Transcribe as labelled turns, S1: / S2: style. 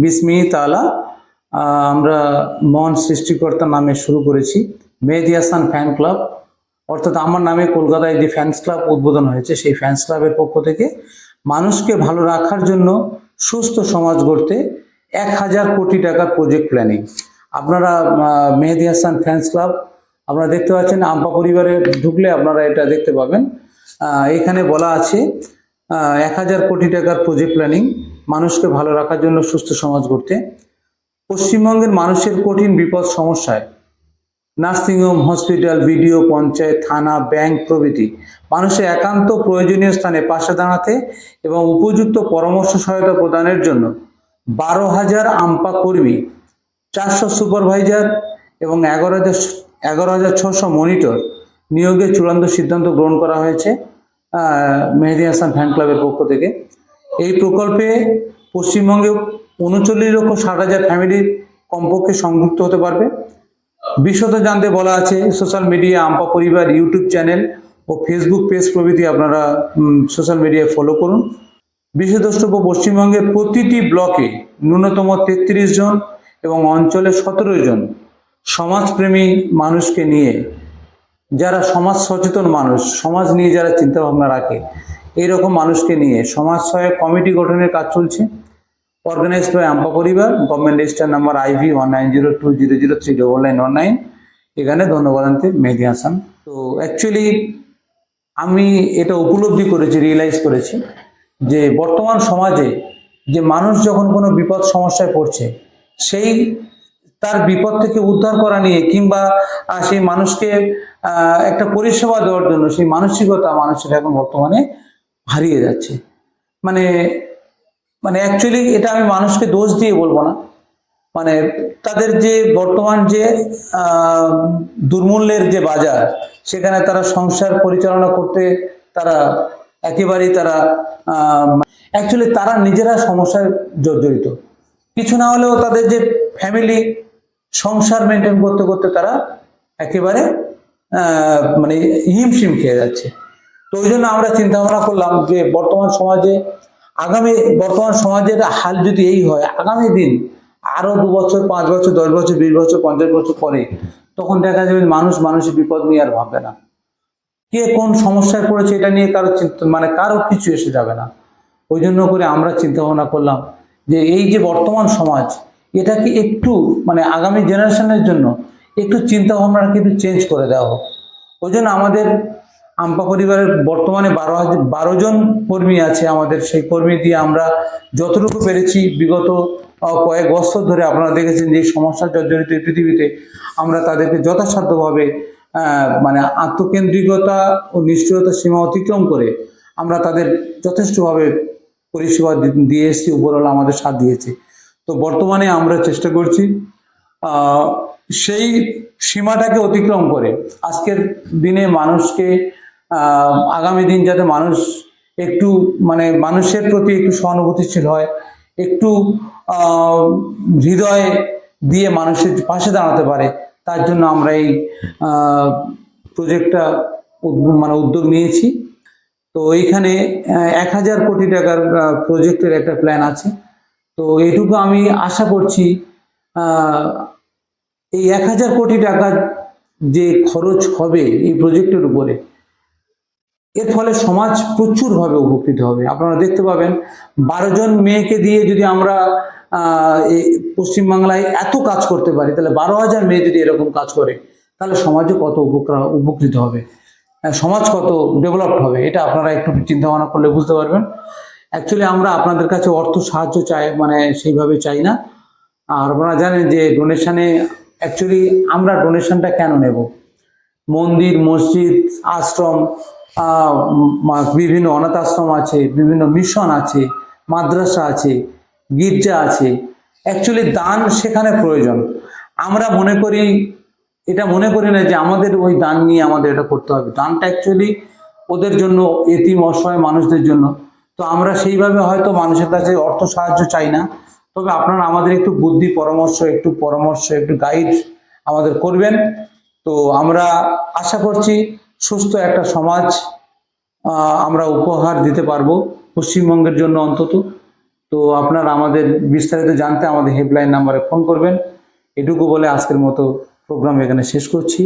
S1: বিসমি তাআলা আমরা মহান সৃষ্টিকর্তার নামে শুরু করেছি মেহেদী হাসান ফ্যান ক্লাব। অর্থাৎ আমার নামে কলকাতায় যে ফ্যান্স ক্লাব উদ্বোধন হয়েছে, সেই ফ্যান্স ক্লাবের পক্ষ থেকে মানুষকে ভালো রাখার জন্য সুস্থ সমাজ গড়তে 1000 কোটি টাকার প্রজেক্ট প্ল্যানিং। আপনারা মেহেদী হাসান ফ্যান্স ক্লাব আপনারা দেখতে পাচ্ছেন, আম্পা পরিবারে ঢুকলে আপনারা এটা দেখতে পাবেন। এখানে বলা আছে 1000 কোটি টাকার প্রজেক্ট প্ল্যানিং, মানুষকে ভালো রাখার জন্য সুস্থ সমাজ গড়তে। পশ্চিমবঙ্গের মানুষের কঠিন বিপদ সমস্যায় নার্সিংহোম, হসপিটাল, বিডিও, পঞ্চায়েত, থানা, ব্যাংক প্রভৃতি মানুষের একান্ত প্রয়োজনীয় স্থানে পাশে দাঁড়াতে এবং উপযুক্ত পরামর্শ সহায়তা প্রদানের জন্য 12,000 আম্পা কর্মী, 400 সুপারভাইজার এবং 11,600 মনিটর নিয়োগের চূড়ান্ত সিদ্ধান্ত গ্রহণ করা হয়েছে মেহেদী হাসান ফ্যান ক্লাবের পক্ষ থেকে। এই প্রকল্পে পশ্চিমবঙ্গে 39,60,000 ফ্যামিলি কমপক্ষে সংযুক্ত হতে পারবে। বিশদ জানতে বলা আছে সোশ্যাল মিডিয়া আম্পা পরিবার ইউটিউব চ্যানেল ও ফেসবুক পেজ প্রভৃতি আপনারা সোশ্যাল মিডিয়ায় ফলো করুন। বিশেষ দ্রষ্টব্য, পশ্চিমবঙ্গের প্রতিটি ব্লকে ন্যূনতম 33 জন এবং অঞ্চলে 17 জন সমাজপ্রেমী মানুষকে নিয়ে, যারা সমাজ সচেতন মানুষ, সমাজ নিয়ে যারা চিন্তা ভাবনা রাখে, এইরকম মানুষকে নিয়ে সমাজ সহায়ক কমিটি গঠনের কাজ চলছে। অর্গানাইজড বাই আম্পা পরিবার, গভর্নমেন্ট রেজিস্টার নাম্বার IV 190200391919। এখানে ধন্যবাদ আনতে মেহেদী হাসান। তো অ্যাকচুয়ালি আমি এটা উপলব্ধি করেছি, রিয়েলাইজ করেছি যে বর্তমান সমাজে যে মানুষ যখন কোনো বিপদ সমস্যায় পড়ছে, সেই তার বিপদ থেকে উদ্ধার করা নিয়ে কিংবা সেই মানুষকে একটা পরিষেবা দেওয়ার জন্য সেই মানসিকতা মানুষের এখন বর্তমানে হারিয়ে যাচ্ছে। মানে অ্যাকচুয়ালি এটা আমি মানুষকে দোষ দিয়ে বলবো না, মানে তাদের যে বর্তমান যে দুর্মূল্যের যে বাজার, সেখানে তারা সংসার পরিচালনা করতে তারা একেবারেই তারা অ্যাকচুয়ালি তারা নিজেরা সমস্যায় জর্জরিত। কিছু না হলেও তাদের যে ফ্যামিলি সংসার মেনটেন করতে করতে তারা একেবারে মানে হিমশিম খেয়ে যাচ্ছে। তো ওই জন্য আমরা চিন্তা ভাবনা করলাম যে বর্তমান সমাজের হাল যদি এই হয়, আগামী দিন আরো 2 বছর, 5 বছর, 10 বছর, 20 বছর, 50 বছর পরে তখন দেখা যাবে মানুষের বিপদ নিয়ে আর ভাববে না, কে কোন সমস্যায় পড়েছে এটা নিয়ে কারো কিছু এসে যাবে না। ওই জন্য করে আমরা চিন্তা ভাবনা করলাম যে এই যে বর্তমান সমাজ, এটাকে একটু আগামী জেনারেশনের জন্য একটু চিন্তা ভাবনাকে একটু চেঞ্জ করে দেওয়া হোক। ওই জন্য আমাদের আম্পা পরিবারের বর্তমানে 12 জন কর্মী আছে আমাদের। সেই কর্মী দিয়ে আমরা যতটুকু পেরেছি বিগত কয়েক বছর ধরে আপনারা দেখেছেন যে সমস্যা জর্জরিত এই পৃথিবীতে আমরা তাদেরকে যথাসাধ্যভাবে আত্মকেন্দ্রিকতা ও নিষ্ঠুরতার সীমা অতিক্রম করে আমরা তাদের যথেষ্টভাবে পরিষেবা দিয়ে এসেছি। উপরওয়ালা আমাদের সাথ দিয়েছে। তো বর্তমানে আমরা চেষ্টা করছি সেই সীমাটাকে অতিক্রম করে আজকের দিনে মানুষকে আগামী দিন যাতে মানুষ একটু মানুষের প্রতি একটু সহানুভূতিশীল হয়, একটু হৃদয় দিয়ে মানুষের পাশে দাঁড়াতে পারে, তার জন্য আমরা এই প্রজেক্টটা উদ্যোগ নিয়েছি। তো এইখানে 1000 কোটি টাকার প্রজেক্টের একটা প্ল্যান আছে। তো এইটুকু আমি আশা করছি এই 1000 কোটি টাকার যে খরচ হবে এই প্রজেক্টের উপরে, এর ফলে সমাজ প্রচুরভাবে উপকৃত হবে। আপনারা দেখতে পাবেন 12 জন মেয়েকে দিয়ে যদি আমরা পশ্চিমবাংলায় এত কাজ করতে পারি, তাহলে 12,000 মেয়ে যদি এরকম কাজ করে, তাহলে সমাজে কত উপকৃত হবে, সমাজ কত ডেভেলপড হবে, এটা আপনারা একটু চিন্তা ভাবনা করলে বুঝতে পারবেন। অ্যাকচুয়ালি আমরা আপনাদের কাছে অর্থ সাহায্য চাই, সেইভাবে চাই না। আর আপনারা জানেন যে ডোনেশনে অ্যাকচুয়ালি আমরা ডোনেশনটা কেন নেব? মন্দির, মসজিদ, আশ্রম, বিভিন্ন অনাথ আশ্রম আছে, বিভিন্ন মিশন আছে, মাদ্রাসা আছে, গির্জা আছে। অ্যাকচুয়ালি দান সেখানে প্রয়োজন। আমরা মনে করি না যে আমাদের ওই দান নিয়ে আমাদের এটা করতে হবে। দানটা অ্যাকচুয়ালি ওদের জন্য, এতিম অসহায় মানুষদের জন্য। তো আমরা সেইভাবে হয়তো মানুষের কাছে অর্থ সাহায্য চাই না, তবে আপনারা আমাদের একটু বুদ্ধি পরামর্শ, একটু গাইড আমাদের করবেন। তো আমরা আশা করছি সুস্থ একটা সমাজ আমরা উপহার দিতে পারবো পশ্চিমবঙ্গের জন্য অন্তত। তো আপনারা আমাদের বিস্তারিত জানতে আমাদের হেল্পলাইন নাম্বারে ফোন করবেন। এটুকু বলে আজকের মতো প্রোগ্রাম এখানে শেষ করছি।